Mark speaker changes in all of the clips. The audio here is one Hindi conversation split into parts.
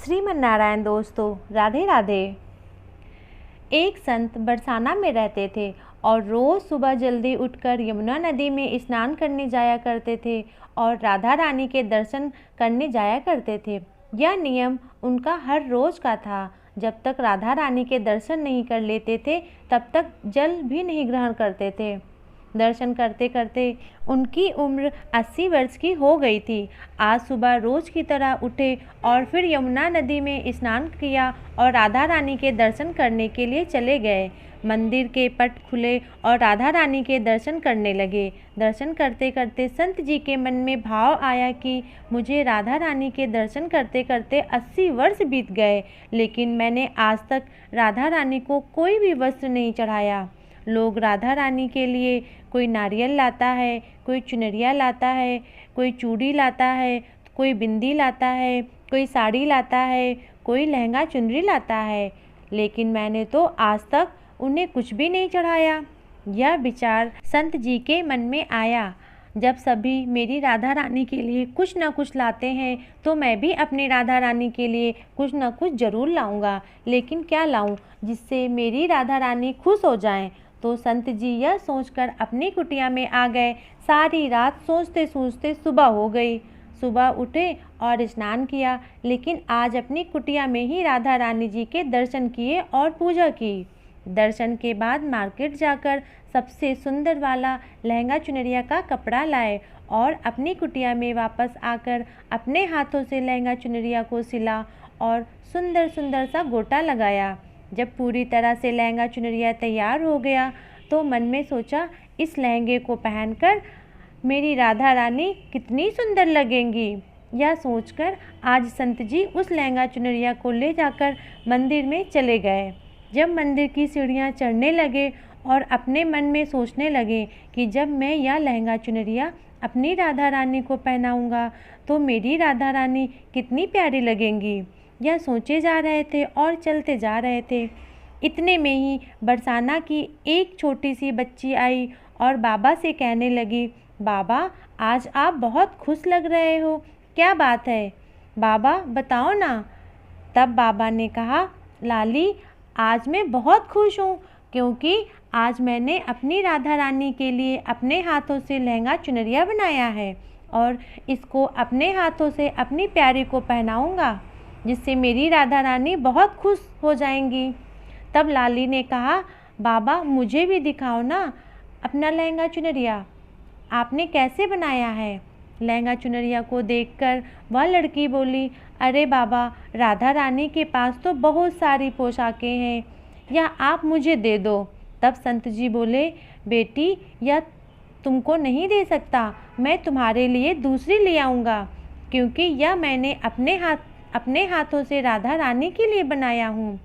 Speaker 1: श्रीमन्नारायण दोस्तों, राधे राधे। एक संत बरसाना में रहते थे और रोज़ सुबह जल्दी उठकर यमुना नदी में स्नान करने जाया करते थे और राधा रानी के दर्शन करने जाया करते थे। यह नियम उनका हर रोज़ का था। जब तक राधा रानी के दर्शन नहीं कर लेते थे तब तक जल भी नहीं ग्रहण करते थे। दर्शन करते करते उनकी उम्र 80 वर्ष की हो गई थी। आज सुबह रोज़ की तरह उठे और फिर यमुना नदी में स्नान किया और राधा रानी के दर्शन करने के लिए चले गए। मंदिर के पट खुले और राधा रानी के दर्शन करने लगे। दर्शन करते करते संत जी के मन में भाव आया कि मुझे राधा रानी के दर्शन करते करते 80 वर्ष बीत गए, लेकिन मैंने आज तक राधा रानी को कोई भी वस्त्र नहीं चढ़ाया। लोग राधा रानी के लिए कोई नारियल लाता है, कोई चुनरिया लाता है, कोई चूड़ी लाता है, कोई बिंदी लाता है, कोई साड़ी लाता है, कोई लहंगा चुनरी लाता है, लेकिन मैंने तो आज तक उन्हें कुछ भी नहीं चढ़ाया। यह विचार संत जी के मन में आया, जब सभी मेरी राधा रानी के लिए कुछ न कुछ लाते हैं तो मैं भी अपनी राधा रानी के लिए कुछ न कुछ ज़रूर लाऊंगा, लेकिन क्या लाऊं जिससे मेरी राधा रानी खुश हो जाएं। तो संत जी यह सोचकर अपनी कुटिया में आ गए। सारी रात सोचते सोचते सुबह हो गई। सुबह उठे और स्नान किया, लेकिन आज अपनी कुटिया में ही राधा रानी जी के दर्शन किए और पूजा की। दर्शन के बाद मार्केट जाकर सबसे सुंदर वाला लहंगा चुनरिया का कपड़ा लाए और अपनी कुटिया में वापस आकर अपने हाथों से लहंगा चुनरिया को सिला और सुंदर सुंदर सा गोटा लगाया। जब पूरी तरह से लहंगा चुनरिया तैयार हो गया तो मन में सोचा, इस लहंगे को पहनकर मेरी राधा रानी कितनी सुंदर लगेंगी। यह सोचकर आज संत जी उस लहंगा चुनरिया को ले जाकर मंदिर में चले गए। जब मंदिर की सीढ़ियाँ चढ़ने लगे और अपने मन में सोचने लगे कि जब मैं यह लहंगा चुनरिया अपनी राधा रानी को पहनाऊंगा तो मेरी राधा रानी कितनी प्यारी लगेंगी। यह सोचे जा रहे थे और चलते जा रहे थे। इतने में ही बरसाना की एक छोटी सी बच्ची आई और बाबा से कहने लगी, बाबा आज आप बहुत खुश लग रहे हो, क्या बात है बाबा, बताओ ना। तब बाबा ने कहा, लाली आज मैं बहुत खुश हूँ क्योंकि आज मैंने अपनी राधा रानी के लिए अपने हाथों से लहंगा चुनरिया बनाया है और इसको अपने हाथों से अपनी प्यारी को पहनाऊँगा, जिससे मेरी राधा रानी बहुत खुश हो जाएंगी। तब लाली ने कहा, बाबा मुझे भी दिखाओ ना अपना लहंगा चुनरिया, आपने कैसे बनाया है। लहंगा चुनरिया को देखकर वह लड़की बोली, अरे बाबा राधा रानी के पास तो बहुत सारी पोशाकें हैं, या आप मुझे दे दो। तब संत जी बोले, बेटी यह तुमको नहीं दे सकता, मैं तुम्हारे लिए दूसरी ले आऊँगा, क्योंकि यह मैंने अपने हाथों से राधा रानी के लिए बनाया हूँ।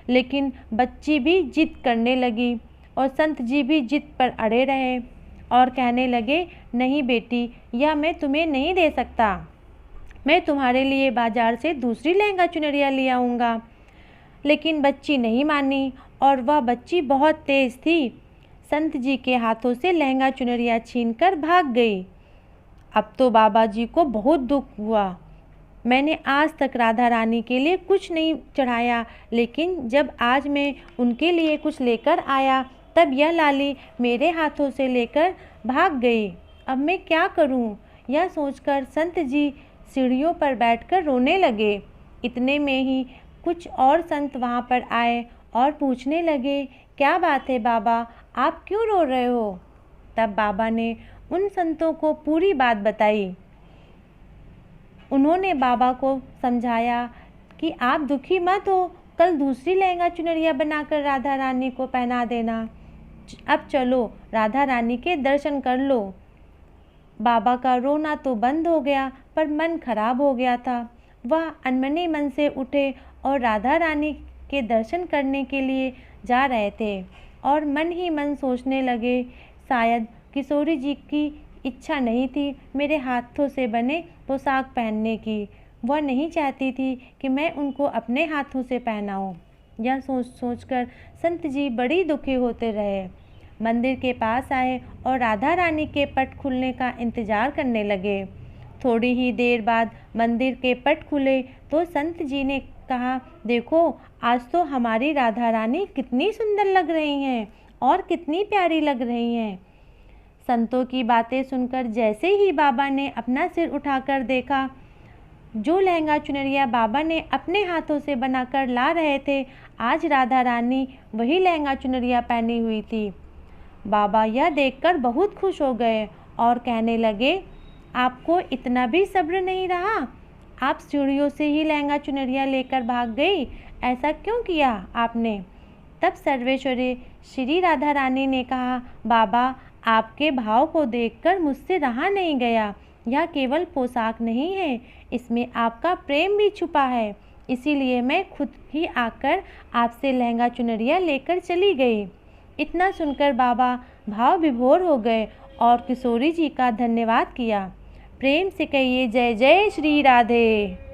Speaker 1: लेकिन बच्ची भी जिद करने लगी और संत जी भी जिद पर अड़े रहे और कहने लगे, नहीं बेटी यह मैं तुम्हें नहीं दे सकता, मैं तुम्हारे लिए बाजार से दूसरी लहंगा चुनरिया ले आऊँगा। लेकिन बच्ची नहीं मानी और वह बच्ची बहुत तेज़ थी। संत जी के हाथों से लहंगा चुनरिया छीनकर भाग गई। अब तो बाबा जी को बहुत दुख हुआ। मैंने आज तक राधा रानी के लिए कुछ नहीं चढ़ाया, लेकिन जब आज मैं उनके लिए कुछ लेकर आया तब यह लाली मेरे हाथों से लेकर भाग गई। अब मैं क्या करूं? यह सोचकर संत जी सीढ़ियों पर बैठकर रोने लगे। इतने में ही कुछ और संत वहां पर आए और पूछने लगे, क्या बात है बाबा, आप क्यों रो रहे हो। तब बाबा ने उन संतों को पूरी बात बताई। उन्होंने बाबा को समझाया कि आप दुखी मत हो, कल दूसरी लहंगा चुनरिया बनाकर राधा रानी को पहना देना। अब चलो राधा रानी के दर्शन कर लो। बाबा का रोना तो बंद हो गया पर मन खराब हो गया था। वह अनमने मन से उठे और राधा रानी के दर्शन करने के लिए जा रहे थे और मन ही मन सोचने लगे, शायद किशोरी जी की इच्छा नहीं थी मेरे हाथों से बने पोशाक पहनने की। वह नहीं चाहती थी कि मैं उनको अपने हाथों से पहनाऊं। यह सोचकर संत जी बड़ी दुखी होते रहे। मंदिर के पास आए और राधा रानी के पट खुलने का इंतज़ार करने लगे। थोड़ी ही देर बाद मंदिर के पट खुले तो संत जी ने कहा, देखो आज तो हमारी राधा रानी कितनी सुंदर लग रही हैं और कितनी प्यारी लग रही हैं। संतों की बातें सुनकर जैसे ही बाबा ने अपना सिर उठाकर देखा, जो लहंगा चुनरिया बाबा ने अपने हाथों से बनाकर ला रहे थे, आज राधा रानी वही लहंगा चुनरिया पहनी हुई थी। बाबा यह देखकर बहुत खुश हो गए और कहने लगे, आपको इतना भी सब्र नहीं रहा? आप सीढ़ियों से ही लहंगा चुनरिया लेकर भाग गई, ऐसा क्यों किया आपने? तब सर्वेश्वरी श्री राधा रानी ने कहा, बाबा आपके भाव को देखकर मुझसे रहा नहीं गया। यह केवल पोशाक नहीं है, इसमें आपका प्रेम भी छुपा है, इसीलिए मैं खुद ही आकर आपसे लहंगा चुनरिया लेकर चली गई। इतना सुनकर बाबा भाव विभोर हो गए और किशोरी जी का धन्यवाद किया। प्रेम से कहिए जय जय श्री राधे।